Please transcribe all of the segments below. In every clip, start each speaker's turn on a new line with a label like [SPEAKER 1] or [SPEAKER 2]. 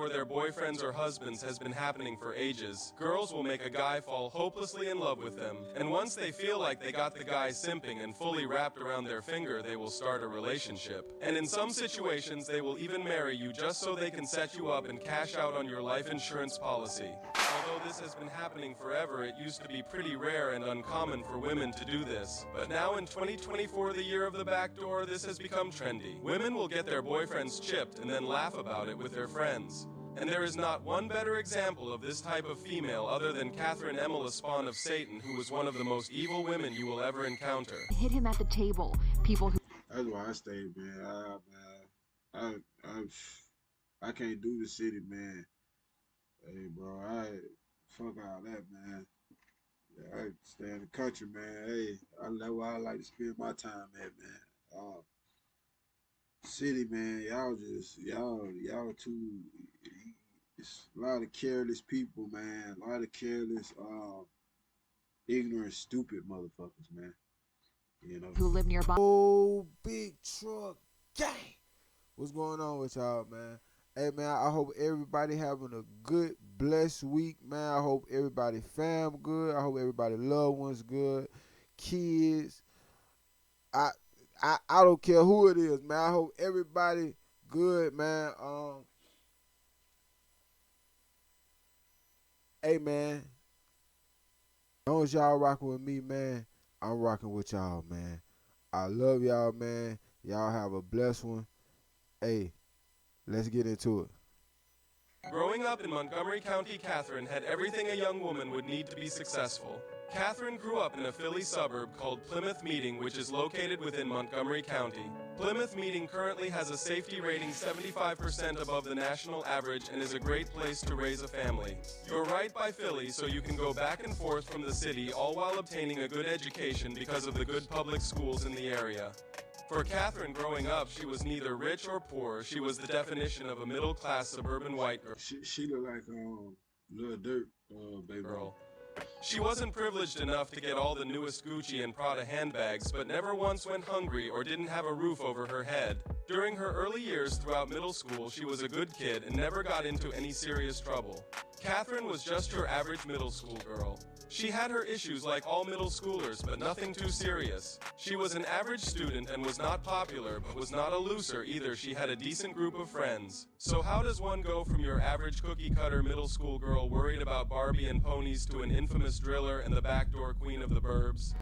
[SPEAKER 1] before their boyfriends or husbands has been happening for ages, girls will make a guy fall hopelessly in love with them, and once they feel like they got the guy simping and fully wrapped around their finger, they will start a relationship. And in some situations, they will even marry you just so they can set you up and cash out on your life insurance policy. Although this has been happening forever, it used to be pretty rare and uncommon for women to do this. But now in 2024, the year of the backdoor, this has become trendy. Women will get their boyfriends chipped and then laugh about it with their friends. And there is not one better example of this type of female other than Catherine Emela, spawn of Satan, who was one of the most evil women you will ever encounter.
[SPEAKER 2] Hit him at the table. People who...
[SPEAKER 3] That's why I stayed, man. I can't do the city, man. Hey, bro, fuck all that, man. Yeah, I stay in the country, man. Hey, that's where I like to spend my time at, man. City, man, y'all too. It's a lot of careless people, man. A lot of careless, ignorant, stupid motherfuckers, man. You know.
[SPEAKER 2] who live nearby.
[SPEAKER 4] Oh, big truck gang. What's going on with y'all, man? Hey, man, I hope everybody having a good, blessed week, man. I hope everybody fam good. I hope everybody loved ones good. Kids. I don't care who it is, man. I hope everybody good, man. Hey, man. As long as y'all rocking with me, man, I'm rocking with y'all, man. I love y'all, man. Y'all have a blessed one. Hey, let's get into it.
[SPEAKER 1] Growing up in Montgomery County, Catherine had everything a young woman would need to be successful. Catherine grew up in a Philly suburb called Plymouth Meeting, which is located within Montgomery County. Plymouth Meeting currently has a safety rating 75% above the national average and is a great place to raise a family. You're right by Philly, so you can go back and forth from the city, all while obtaining a good education because of the good public schools in the area. For Catherine, growing up, she was neither rich or poor. She was the definition of a middle-class suburban white girl.
[SPEAKER 3] She look like Lil Durk, baby girl.
[SPEAKER 1] She wasn't privileged enough to get all the newest Gucci and Prada handbags, but never once went hungry or didn't have a roof over her head. During her early years throughout middle school, she was a good kid and never got into any serious trouble. Catherine was just your average middle school girl. She had her issues like all middle schoolers, but nothing too serious. She was an average student and was not popular, but was not a loser either. She had a decent group of friends. So how does one go from your average cookie-cutter middle school girl worried about Barbie and ponies to an infamous driller and the backdoor queen of the burbs?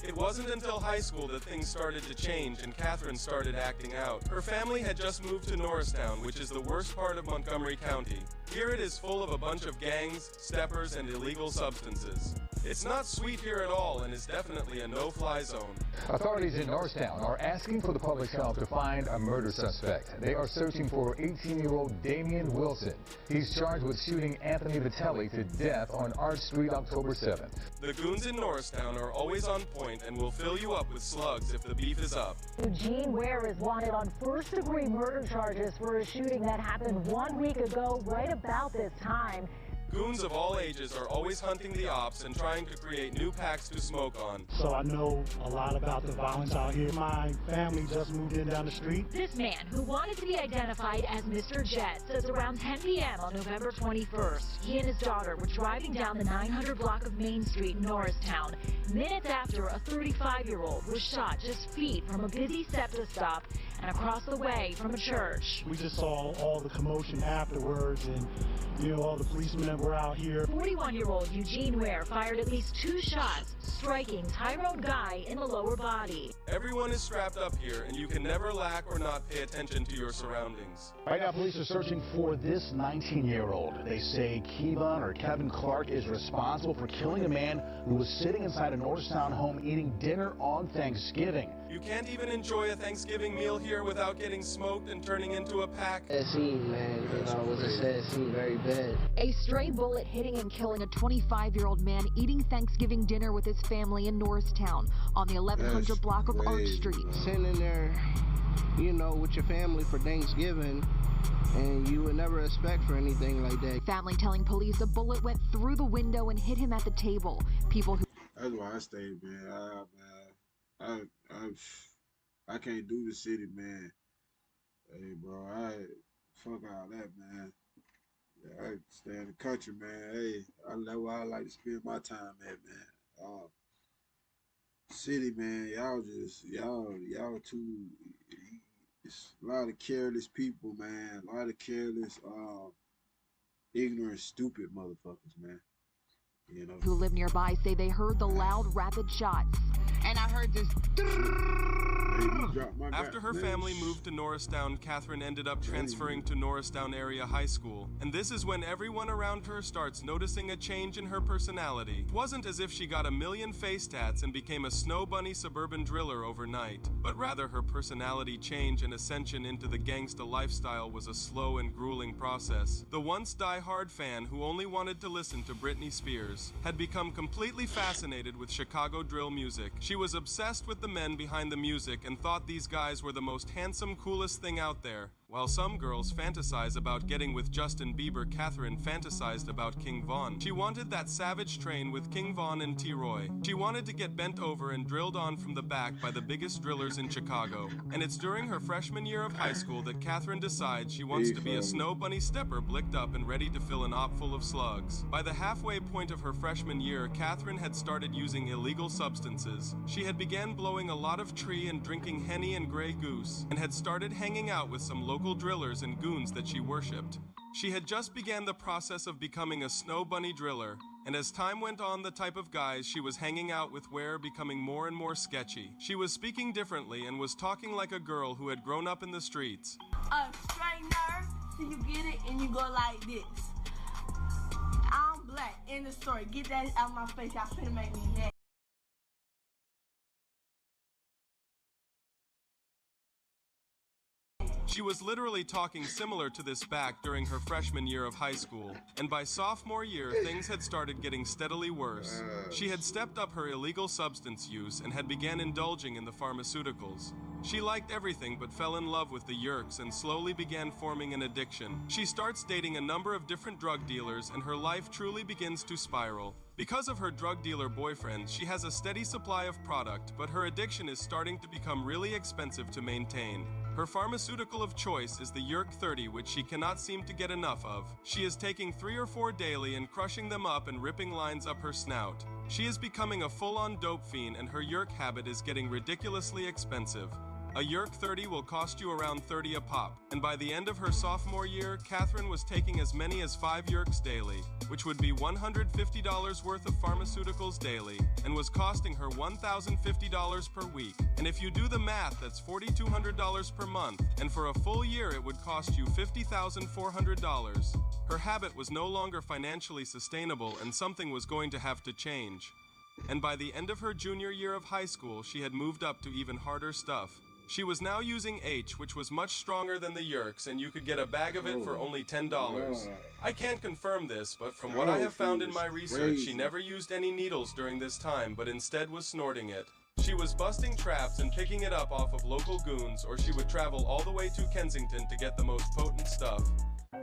[SPEAKER 1] It wasn't until high school that things started to change and Catherine started acting out. Her family had just moved to Norristown, which is the worst part of Montgomery County. Here it is full of a bunch of gangs, steppers, and illegal substances. It's not sweet here at all and is definitely a no-fly zone.
[SPEAKER 5] Authorities in Norristown are asking for the public's help to find a murder suspect. They are searching for 18-year-old Damian Wilson. He's charged with shooting Anthony Vitelli to death on Arch Street October 7th.
[SPEAKER 1] The goons in Norristown are always on point and will fill you up with slugs if the beef is up.
[SPEAKER 6] Eugene Ware is wanted on first-degree murder charges for a shooting that happened 1 week ago, right about this time.
[SPEAKER 1] Goons of all ages are always hunting the ops and trying to create new packs to smoke on.
[SPEAKER 7] So I know a lot about the violence out here. My family just moved in down the street.
[SPEAKER 6] This man, who wanted to be identified as Mr. Jet, says around 10 p.m. on November 21st, he and his daughter were driving down the 900 block of Main Street in Norristown. Minutes after, a 35-year-old was shot just feet from a busy SEPTA stop and across the way from a church.
[SPEAKER 7] We just saw all the commotion afterwards, and all the policemen that were out here.
[SPEAKER 6] 41-year-old Eugene Ware fired at least 2 shots, striking Tyrone Guy in the lower body.
[SPEAKER 1] Everyone is strapped up here, and you can never lack or not pay attention to your surroundings.
[SPEAKER 8] Right now, police are searching for this 19-year-old. They say Kevin Clark is responsible for killing a man who was sitting inside a Norristown home eating dinner on Thanksgiving.
[SPEAKER 1] You can't even enjoy a Thanksgiving meal here without getting smoked and turning into a pack.
[SPEAKER 9] That scene, man, it was a sad scene, very bad.
[SPEAKER 2] A stray bullet hitting and killing a 25-year-old man eating Thanksgiving dinner with his family in Norristown on the 1100 block of Arch Street.
[SPEAKER 9] Sitting in there, with your family for Thanksgiving, and you would never expect for anything like that.
[SPEAKER 2] Family telling police a bullet went through the window and hit him at the table. People who...
[SPEAKER 3] That's why I stayed, man. I can't do the city, man. Hey, bro, fuck all that, man. I stay in the country, man. Hey, that's where I like to spend my time at, man. City, man, y'all too. It's a lot of careless people, man. A lot of careless, ignorant, stupid motherfuckers, man. You know.
[SPEAKER 2] Who live nearby say they heard the loud, rapid shots.
[SPEAKER 9] And I heard this.
[SPEAKER 1] After her family moved to Norristown, Catherine ended up transferring to Norristown Area High School. And this is when everyone around her starts noticing a change in her personality. It wasn't as if she got a million face tats and became a snow bunny suburban driller overnight, but rather her personality change and ascension into the gangsta lifestyle was a slow and grueling process. The once die-hard fan who only wanted to listen to Britney Spears had become completely fascinated with Chicago drill music. She was obsessed with the men behind the music and thought these guys were the most handsome, coolest thing out there. While some girls fantasize about getting with Justin Bieber, Catherine fantasized about King Von. She wanted that savage train with King Von and T-Roy. She wanted to get bent over and drilled on from the back by the biggest drillers in Chicago. And it's during her freshman year of high school that Catherine decides she wants to be a snow bunny stepper blicked up and ready to fill an op full of slugs. By the halfway point of her freshman year, Catherine had started using illegal substances. She had began blowing a lot of tree and drinking Henny and Grey Goose, and had started hanging out with some local drillers and goons that she worshipped. She had just began the process of becoming a snow bunny driller, and as time went on, the type of guys she was hanging out with were becoming more and more sketchy. She was speaking differently and was talking like a girl who had grown up in the streets.
[SPEAKER 10] A straightener, so you get it and you go like this. I'm black, in the story. Get that out of my face, y'all finna make me mad.
[SPEAKER 1] She was literally talking similar to this back during her freshman year of high school, and by sophomore year, things had started getting steadily worse. She had stepped up her illegal substance use and had began indulging in the pharmaceuticals. She liked everything but fell in love with the Yerks and slowly began forming an addiction. She starts dating a number of different drug dealers and her life truly begins to spiral. Because of her drug dealer boyfriend, she has a steady supply of product, but her addiction is starting to become really expensive to maintain. Her pharmaceutical of choice is the Yerk 30, which she cannot seem to get enough of. She is taking 3 or 4 daily and crushing them up and ripping lines up her snout. She is becoming a full-on dope fiend and her Yerk habit is getting ridiculously expensive. A Yerk 30 will cost you around $30 a pop, and by the end of her sophomore year, Catherine was taking as many as 5 Yerks daily, which would be $150 worth of pharmaceuticals daily, and was costing her $1,050 per week. And if you do the math, that's $4,200 per month, and for a full year it would cost you $50,400. Her habit was no longer financially sustainable and something was going to have to change. And by the end of her junior year of high school, she had moved up to even harder stuff. She was now using H, which was much stronger than the Yerks, and you could get a bag of it for only $10. I can't confirm this, but from what I have found in my research, she never used any needles during this time, but instead was snorting it. She was busting traps and picking it up off of local goons, or she would travel all the way to Kensington to get the most potent stuff.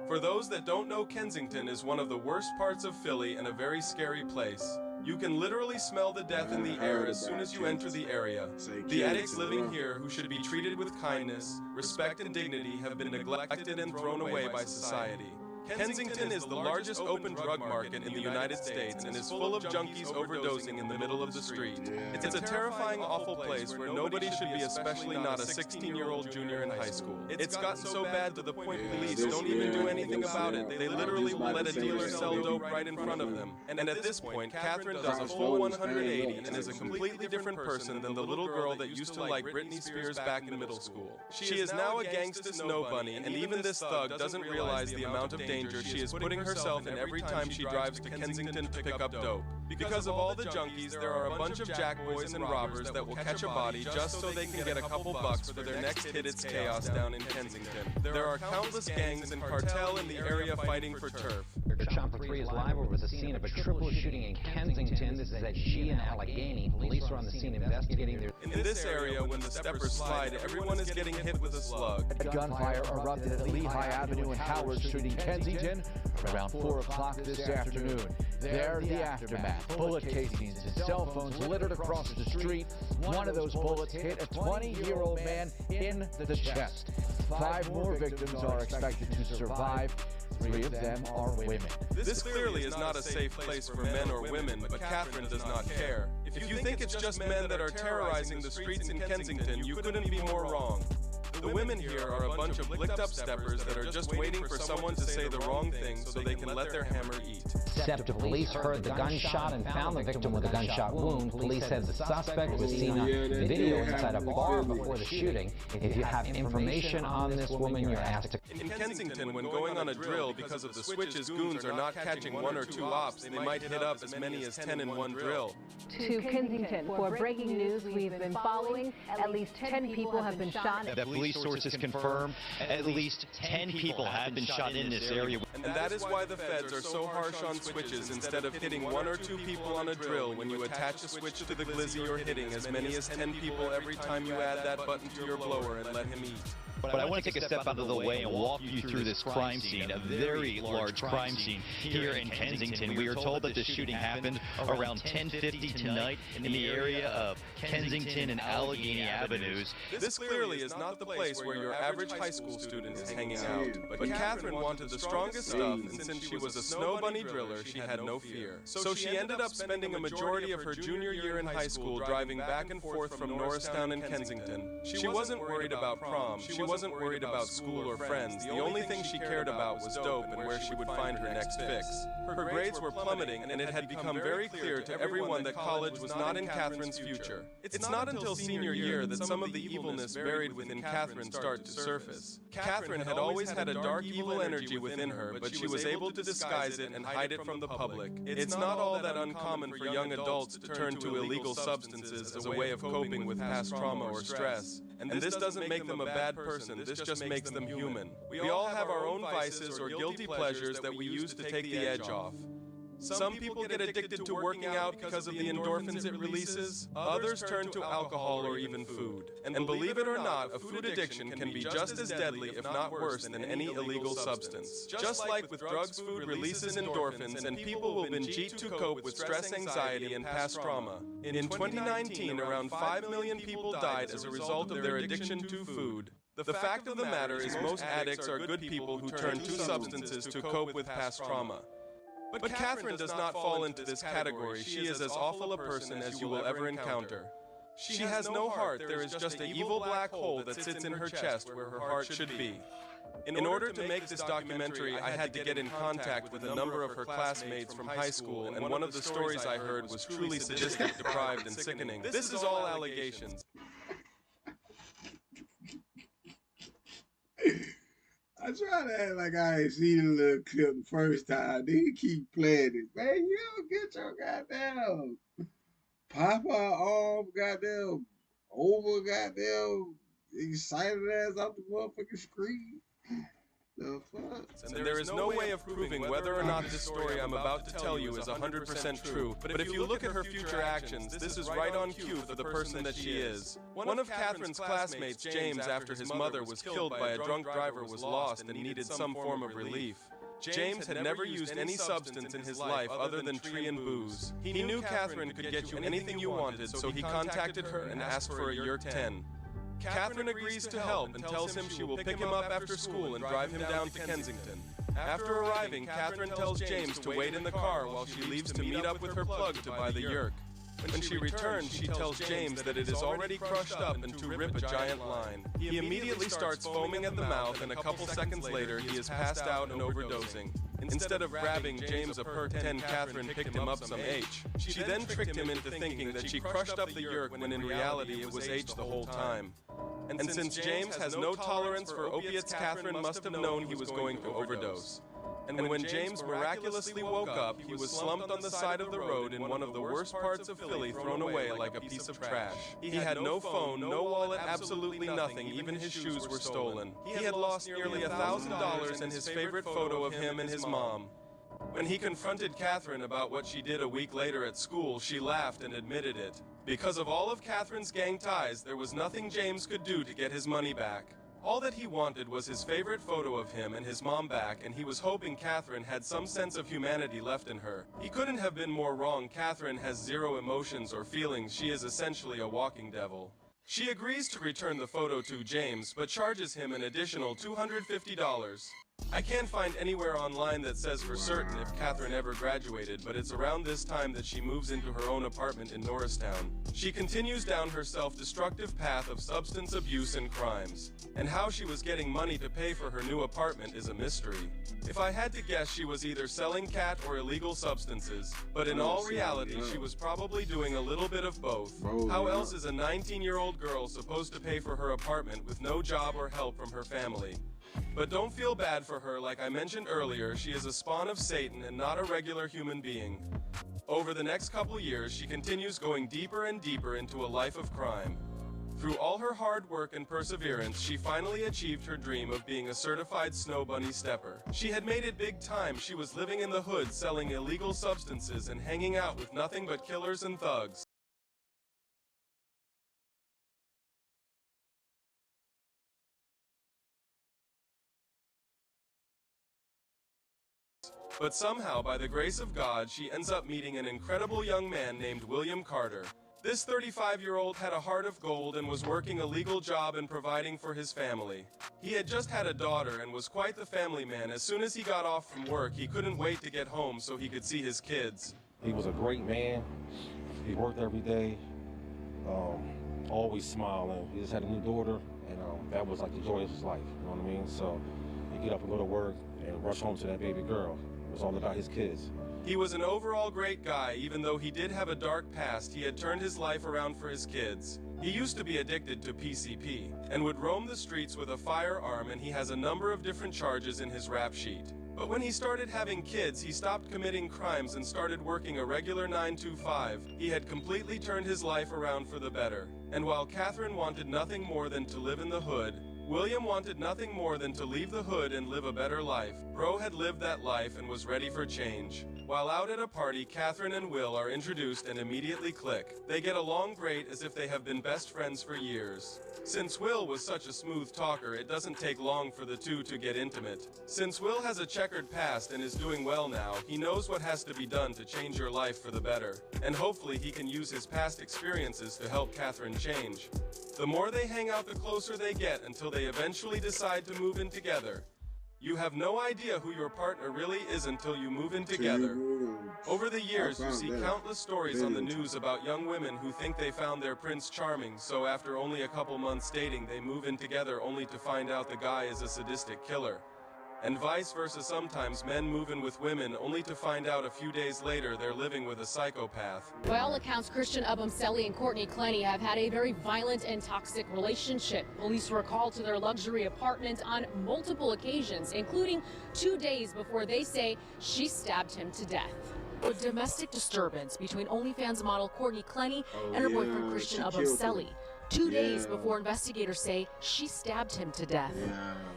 [SPEAKER 1] For those that don't know, Kensington is one of the worst parts of Philly and a very scary place. You can literally smell the death in the air as soon as you enter the area. The addicts living here, who should be treated with kindness, respect, and dignity, have been neglected and thrown away by society. Kensington is the largest open drug market in the United States and is full of junkies overdosing in the middle of the street. It's a terrifying, awful place where nobody should be, especially not a 16-year-old junior in high school. It's gotten so bad to the point police don't even do anything about it. They literally will let a dealer sell dope right in front of them. And at this point, Catherine does a full 180 and is a completely different person than the little girl that used to like Britney Spears back in middle school. She is now a gangsta snow bunny, and even this thug doesn't realize the amount of danger she is putting herself in every time she drives to Kensington to pick up dope. Because of all the junkies, there are a bunch of jackboys and robbers that will catch a body just so they can get a couple bucks for their next hit. It's chaos down in Kensington. There are countless gangs and cartel in the area fighting for turf.
[SPEAKER 11] Chopper 3 is live over the scene of a triple shooting in Kensington. This is at G and Allegheny. Police are on the scene investigating their...
[SPEAKER 1] In this area, when the steppers slide, everyone is getting hit with a slug.
[SPEAKER 12] Gunfire erupted at Lehigh Avenue and Howard Street in Kensington around 4 o'clock this afternoon. There, the aftermath. Bullet casings and cell phones littered across the street. One of those bullets hit a 20-year-old man in the chest. 5 more victims are expected to survive. 3 of them are women.
[SPEAKER 1] This clearly is not a safe place for men or women, but Catherine does not care. If you think it's just men that are terrorizing the streets in Kensington, you couldn't be more wrong. The women here are a bunch of licked-up steppers that are just waiting for someone to say the wrong thing so they can let their hammer eat.
[SPEAKER 11] Deceptive police heard the gunshot and found the victim with a gunshot wound. Police said the suspect was seen on video inside a bar before the shooting. If you have information on this woman, you're asked to...
[SPEAKER 1] In Kensington, when going on a drill because of the switches, goons are not catching 1 or 2 ops. They might hit up as many as 10 in one drill.
[SPEAKER 13] To Kensington, for breaking news we've been following, at least 10 people have been shot.
[SPEAKER 14] The police sources confirm at least 10 people have been shot in this area.
[SPEAKER 1] And that is why the feds are so harsh on switches. Instead of hitting 1 or 2 people on a drill, when you attach a switch to the glizzy, you're hitting as many as 10 people every time you add that button to your blower and let him eat.
[SPEAKER 14] But I want to take a step out of the way and walk you through this crime scene, a very large crime scene here in Kensington. We are told that the shooting happened around 10:50 tonight in the area of Kensington and Allegheny Avenues.
[SPEAKER 1] This clearly is not the place where your average high school student is hanging out. But Catherine wanted the strongest stuff, and since she was a snow bunny driller, she had no fear. So she ended up spending a majority of her junior year in high school driving back and forth from Norristown and Kensington. She wasn't worried about prom. She wasn't worried about school or friends. The only thing she cared about was dope and where she would find her next fix. Her grades were plummeting, and it had become very clear to everyone that college was not in Catherine's future. It's not until senior year that some of the evilness buried within Catherine started to surface. Catherine had always had a dark, evil energy within her, but she was able to disguise it and hide it from the public. It's not all that uncommon for young adults to turn to illegal substances as a way of coping with past trauma or stress. And this doesn't make them a bad person, this just makes them human. We all have our own vices or guilty pleasures that we use to take the edge off. Some people get addicted to working out because of the endorphins it releases. Others turn to alcohol or even food. And believe it or not, a food addiction can be just as deadly, if not worse, than any illegal substance. Just like with drugs, food releases endorphins, and people will binge eat to cope with stress, anxiety, and past trauma. In 2019, around 5 million people died as a result of their addiction to food. The fact of the matter is most addicts are good people who turn to substances to cope with past trauma. But Catherine does not fall into this category. She is as awful a person as you will ever encounter. She has no heart. There is just an evil black hole that sits in her chest where her heart should be. In order to make this documentary, I had to get in contact with a number of her classmates from high school, and one of the stories I heard was truly sadistic, deprived, and sickening. This is all allegations.
[SPEAKER 3] I try to act like I ain't seen the little clip the first time. Then you keep playing it. Man, you don't get your goddamn Papa goddamn over goddamn excited ass off the motherfucking screen. The fuck?
[SPEAKER 1] And there is no way of proving whether or not this story I'm about to tell you is 100% true, but if you look at her future actions, this is right on cue for the person that she is. One of Catherine's classmates, James, after his mother was killed by a drunk driver, was lost and needed some form of relief. James had never used any substance in his life other than tree and booze. He knew Catherine could get you anything you wanted, so he contacted her and asked for a Yerk 10. Catherine agrees to help and tells him she will pick him up after school and drive him down to Kensington. After arriving, Catherine tells James to wait in the car while she leaves to meet up with her plug to buy the Yerk. When she returns, she tells James that it is already crushed up and to rip a giant line. He immediately starts foaming at the mouth, and a couple seconds later, he is passed out and overdosing. Instead of grabbing James a Perk 10, Catherine picked him up some H. She then tricked him into thinking that she crushed up the Yerk when in reality it was H the whole time. And since James has no tolerance for opiates, Catherine must have known he was going to overdose. And when James miraculously woke up, he was slumped on the side of the road in one of the worst parts of Philly, thrown away like a piece of trash. He had no phone, no wallet, absolutely nothing, even his shoes were stolen. He had lost nearly $1,000 and his favorite photo of him and his mom. When he confronted Catherine about what she did a week later at school, she laughed and admitted it. Because of all of Catherine's gang ties, there was nothing James could do to get his money back. All that he wanted was his favorite photo of him and his mom back, and he was hoping Catherine had some sense of humanity left in her. He couldn't have been more wrong. Catherine has zero emotions or feelings. She is essentially a walking devil. She agrees to return the photo to James, but charges him an additional $250. I can't find anywhere online that says for certain if Catherine ever graduated, but it's around this time that she moves into her own apartment in Norristown. She continues down her self-destructive path of substance abuse and crimes. And how she was getting money to pay for her new apartment is a mystery. If I had to guess, she was either selling cat or illegal substances, but in all reality, she was probably doing a little bit of both. How else is a 19-year-old girl supposed to pay for her apartment with no job or help from her family? But don't feel bad for her. Like I mentioned earlier, she is a spawn of Satan and not a regular human being. Over the next couple years, she continues going deeper and deeper into a life of crime. Through all her hard work and perseverance, she finally achieved her dream of being a certified snow bunny stepper. She had made it big time. She was living in the hood, selling illegal substances and hanging out with nothing but killers and thugs. But somehow, by the grace of God, she ends up meeting an incredible young man named William Carter. This 35-year-old had a heart of gold and was working a legal job and providing for his family. He had just had a daughter and was quite the family man. As soon as he got off from work, he couldn't wait to get home so he could see his kids.
[SPEAKER 15] He was a great man. He worked every day, always smiling. He just had a new daughter, and that was like the joy of his life, you know what I mean? So he'd get up and go to work and rush home to that baby girl. It was all about his kids.
[SPEAKER 1] He was an overall great guy. Even though he did have a dark past, he had turned his life around for his kids. He used to be addicted to PCP and would roam the streets with a firearm, and he has a number of different charges in his rap sheet. But when he started having kids, he stopped committing crimes and started working a regular 9-to-5. He had completely turned his life around for the better. And while Catherine wanted nothing more than to live in the hood, William wanted nothing more than to leave the hood and live a better life. Bro had lived that life and was ready for change. While out at a party, Catherine and Will are introduced and immediately click. They get along great, as if they have been best friends for years. Since Will was such a smooth talker, it doesn't take long for the two to get intimate. Since Will has a checkered past and is doing well now, he knows what has to be done to change your life for the better. And hopefully he can use his past experiences to help Catherine change. The more they hang out, the closer they get, until they eventually decide to move in together. You have no idea who your partner really is until you move in together. Over the years, you see countless stories on the news about young women who think they found their Prince Charming, so after only a couple months dating, they move in together only to find out the guy is a sadistic killer. And vice versa, sometimes men move in with women only to find out a few days later they're living with a psychopath.
[SPEAKER 16] By all accounts, Christian Abumseli and Courtney Clenny have had a very violent and toxic relationship. Police were called to their luxury apartment on multiple occasions, including 2 days before they say she stabbed him to death. A domestic disturbance between OnlyFans model Courtney Clenny and her boyfriend Christian Abumseli. 2 days before investigators say she stabbed him to death.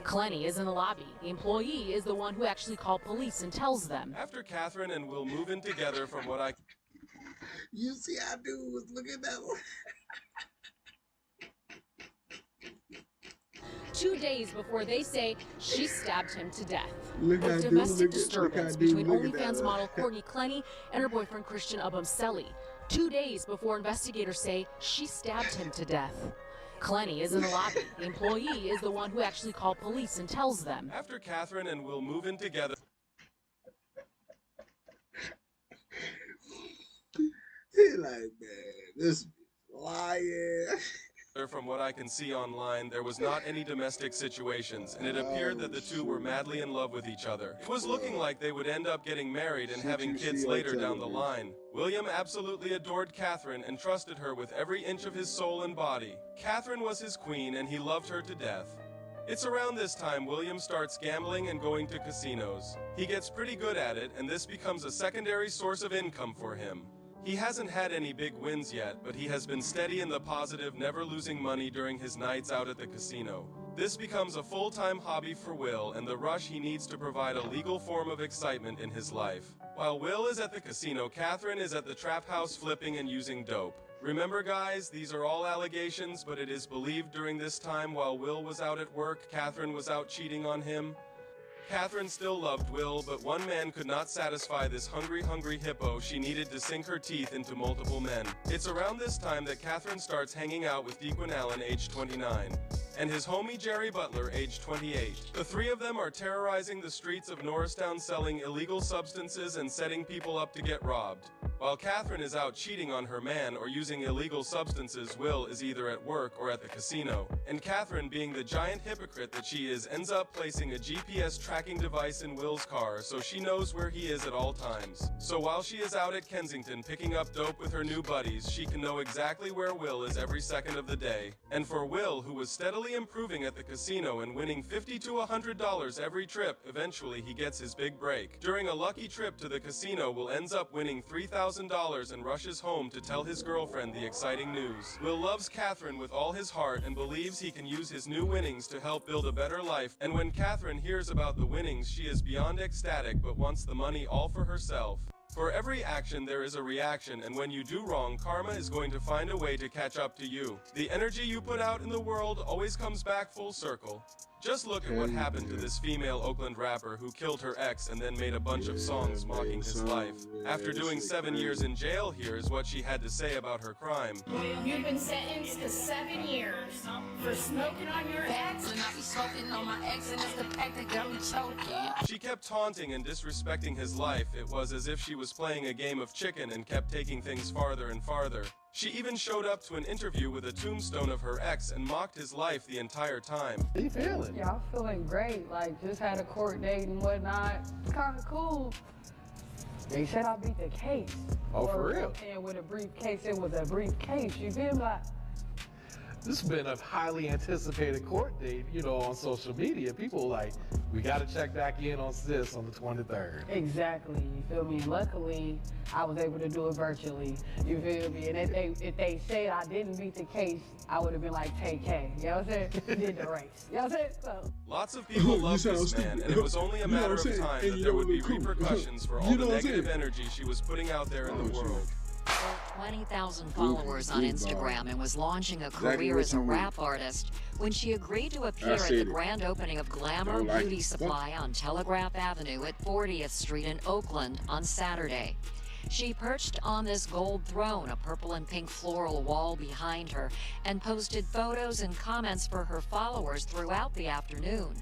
[SPEAKER 16] Clenny is in the lobby. The employee is the one who actually called police and tells them.
[SPEAKER 1] After Catherine and Will move in together, from what I...
[SPEAKER 3] You see how dude was looking at that one?
[SPEAKER 16] 2 days before they say she stabbed him to death.
[SPEAKER 3] Look
[SPEAKER 16] A
[SPEAKER 3] at
[SPEAKER 16] domestic
[SPEAKER 3] dude,
[SPEAKER 16] disturbance
[SPEAKER 3] look at
[SPEAKER 16] between
[SPEAKER 3] dude, look at
[SPEAKER 16] OnlyFans
[SPEAKER 3] that.
[SPEAKER 16] model Courtney Clenny and her boyfriend Christian Abumseli. 2 days before investigators say she stabbed him to death. Clenny is in the lobby. The employee is the one who actually called police and tells them.
[SPEAKER 1] After Catherine and Will move in together...
[SPEAKER 3] He like, man, this lying.
[SPEAKER 1] From what I can see online, there was not any domestic situations, and it appeared that the two were madly in love with each other. It was looking like they would end up getting married and having kids later down the line. William absolutely adored Catherine and trusted her with every inch of his soul and body. Catherine was his queen, and he loved her to death. It's around this time William starts gambling and going to casinos. He gets pretty good at it, and this becomes a secondary source of income for him. He hasn't had any big wins yet, but he has been steady in the positive, never losing money during his nights out at the casino. This becomes a full-time hobby for Will, and the rush he needs to provide a legal form of excitement in his life. While Will is at the casino, Catherine is at the trap house flipping and using dope. Remember guys, these are all allegations, but it is believed during this time while Will was out at work, Catherine was out cheating on him. Catherine still loved Will, but one man could not satisfy this hungry hippo. She needed to sink her teeth into multiple men. It's around this time that Catherine starts hanging out with Dequan Allen, age 29. and his homie Jerry Butler, age 28. The three of them are terrorizing the streets of Norristown selling illegal substances and setting people up to get robbed. While Catherine is out cheating on her man or using illegal substances, Will is either at work or at the casino. And Catherine, being the giant hypocrite that she is, ends up placing a GPS tracking device in Will's car so she knows where he is at all times. So while she is out at Kensington picking up dope with her new buddies, she can know exactly where Will is every second of the day. And for Will, who was steadily improving at the casino and winning $50 to $100 every trip, eventually he gets his big break. During a lucky trip to the casino, Will ends up winning $3,000 and rushes home to tell his girlfriend the exciting news. Will loves Catherine with all his heart and believes he can use his new winnings to help build a better life. And when Catherine hears about the winnings, she is beyond ecstatic but wants the money all for herself. For every action, there is a reaction, and when you do wrong, karma is going to find a way to catch up to you. The energy you put out in the world always comes back full circle. Just look at what happened to this female Oakland rapper who killed her ex and then made a bunch of songs mocking his life. After doing 7 years in jail, here's what she had to say about her crime.
[SPEAKER 17] You've been sentenced to 7 years for smoking on your ex. And I be smoking on my ex, and it's the fact that got me choking.
[SPEAKER 1] She kept taunting and disrespecting his life. It was as if she was playing a game of chicken and kept taking things farther and farther. She even showed up to an interview with a tombstone of her ex and mocked his life the entire time.
[SPEAKER 18] How you feeling? Yeah, I'm feeling great. Like, just had a court date and whatnot. It's kind of cool. They said I beat the case. Oh, for real? And with a briefcase, it was a briefcase. You feel like?
[SPEAKER 19] This has been a highly anticipated court date, you know, on social media. People like, we got to check back in on this on the 23rd.
[SPEAKER 18] Exactly, you feel me? Luckily, I was able to do it virtually, you feel me? And if they said I didn't beat the case, I would have been like, take K, you know what I'm saying? Did the race, you know what I'm saying? So.
[SPEAKER 1] Lots of people loved this man, and it was only a matter of time that there would be repercussions for all the negative energy she was putting out there in the world.
[SPEAKER 20] 20,000 followers on Instagram and was launching a career as a rap artist when she agreed to appear at the grand opening of Glamour Beauty Supply on Telegraph Avenue at 40th Street in Oakland on Saturday. She perched on this gold throne, a purple and pink floral wall behind her, and posted photos and comments for her followers throughout the afternoon.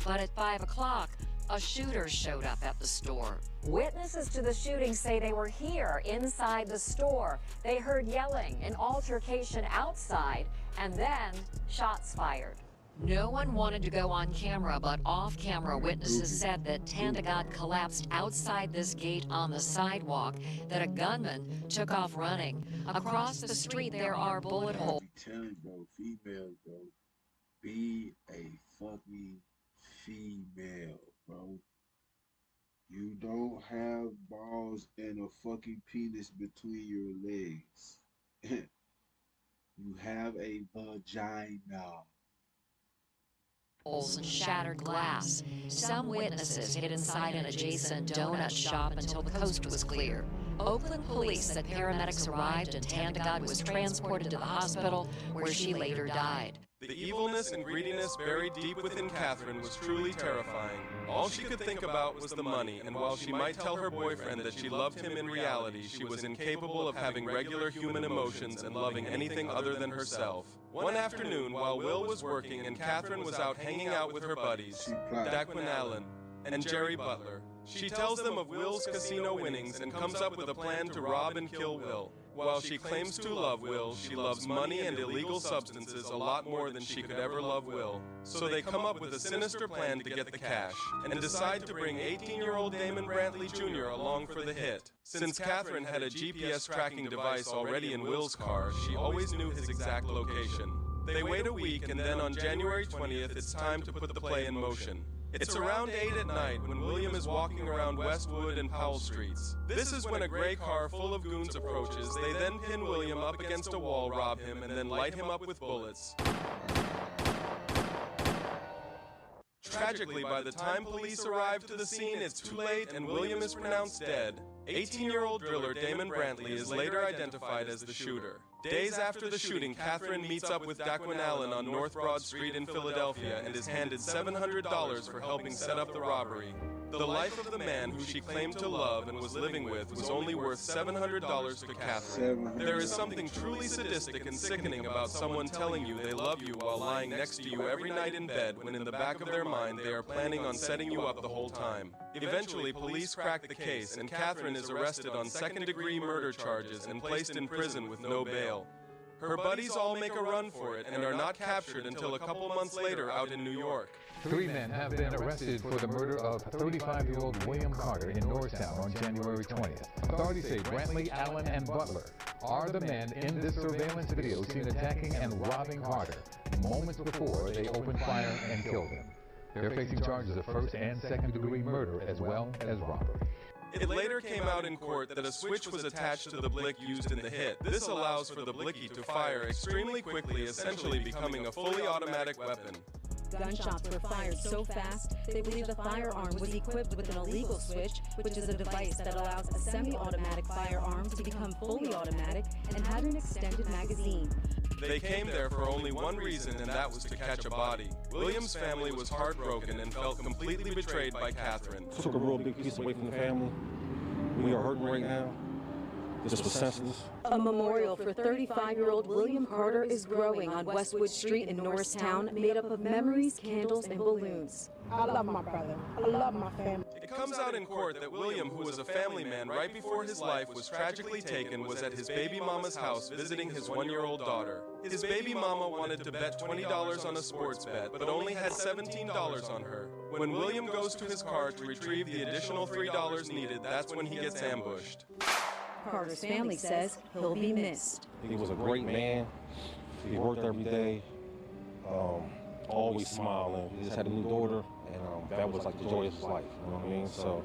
[SPEAKER 20] But at 5 o'clock, a shooter showed up at the store. Witnesses to the shooting say they were here inside the store. They heard yelling, an altercation outside, and then shots fired. No one wanted to go on camera, but off-camera witnesses said that Tandagad collapsed outside this gate on the sidewalk, that a gunman took off running. Across the street, there are bullet holes.
[SPEAKER 3] I'm telling you, bro, females, bro, be a fucking female, bro. You don't have balls and a fucking penis between your legs. You have a vagina.
[SPEAKER 20] And shattered glass. Some witnesses hid inside an adjacent donut shop until the coast was clear. Oakland police said paramedics arrived and Tandagad was transported to the hospital where she later died.
[SPEAKER 1] The evilness and greediness buried deep within Catherine was truly terrifying. All she could think about was the money, and while she might tell her boyfriend that she loved him in reality, she was incapable of having regular human emotions and loving anything other than herself. One afternoon, while Will was working and Catherine was out hanging out with her buddies, Daquan Allen and Jerry Butler, she tells them of Will's casino winnings and comes up with a plan to rob and kill Will. While she claims to love Will, she loves money and illegal substances a lot more than she could ever love Will. So they come up with a sinister plan to get the cash, and decide to bring 18-year-old Damon Brantley Jr. along for the hit. Since Catherine had a GPS tracking device already in Will's car, she always knew his exact location. They wait a week, and then on January 20th, it's time to put the play in motion. It's around 8 at night when William is walking around Westwood and Powell Streets. This is when a gray car full of goons approaches. They then pin William up against a wall, rob him, and then light him up with bullets. Tragically, by the time police arrive to the scene, it's too late and William is pronounced dead. 18-year-old driller Damon Brantley is later identified as the shooter. Days after the shooting, Catherine meets up with Daquan Allen on North Broad Street in Philadelphia and is handed $700 for helping set up the robbery. The life of the man who she claimed to love and was living with was only worth $700 to Catherine. There is something truly sadistic and sickening about someone telling you they love you while lying next to you every night in bed when in the back of their mind they are planning on setting you up the whole time. Eventually, police crack the case and Catherine is arrested on second-degree murder charges and placed in prison with no bail. Her buddies all make a run for it and are not captured until a couple months later out in New York.
[SPEAKER 5] 3 men have been arrested for the murder of 35-year-old William Carter in Norristown on January 20th. Authorities say Brantley, Allen, and Butler are the men in this surveillance video seen attacking and robbing Carter moments before they opened fire and killed him. They're facing charges of first and second-degree murder as well as robbery.
[SPEAKER 1] It later came out in court that a switch was attached to the blick used in the hit. This allows for the blicky to fire extremely quickly, essentially becoming a fully automatic weapon.
[SPEAKER 21] Gunshots were fired so fast, they believe the firearm was equipped with an illegal switch, which is a device that allows a semi-automatic firearm to become fully automatic and had an extended magazine.
[SPEAKER 1] They came there for only one reason, and that was to catch a body. William's family was heartbroken and felt completely betrayed by Catherine.
[SPEAKER 15] Took a real big piece away from the family. We are hurting right now. This was senseless.
[SPEAKER 21] A memorial for 35-year-old William Carter is growing on Westwood Street in Norristown, made up of memories, candles, and balloons.
[SPEAKER 10] I love my brother. I love my family.
[SPEAKER 1] It comes out in court that William, who was a family man right before his life was tragically taken, was at his baby mama's house visiting his 1-year-old daughter. His baby mama wanted to bet $20 on a sports bet, but only had $17 on her. When William goes to his car to retrieve the additional $3 needed, that's when he gets ambushed.
[SPEAKER 21] Carter's family says he'll be missed.
[SPEAKER 15] He was a great man. He worked every day, always smiling. He just had a new daughter, and that was like the joy of his life, you know what I mean? So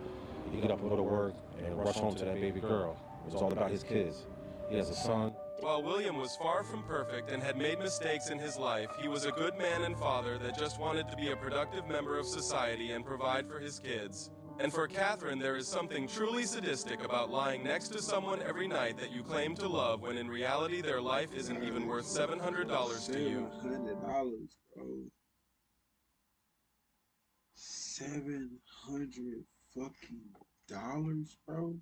[SPEAKER 15] he'd get up and go to work and rush home to that baby girl. It was all about his kids. He has a son.
[SPEAKER 1] While William was far from perfect and had made mistakes in his life, he was a good man and father that just wanted to be a productive member of society and provide for his kids. And for Catherine, there is something truly sadistic about lying next to someone every night that you claim to love when in reality their life isn't even worth $700 to you.
[SPEAKER 3] $700, bro. $700 fucking dollars, bro.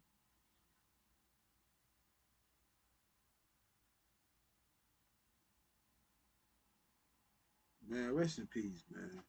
[SPEAKER 3] Man, rest in peace, man.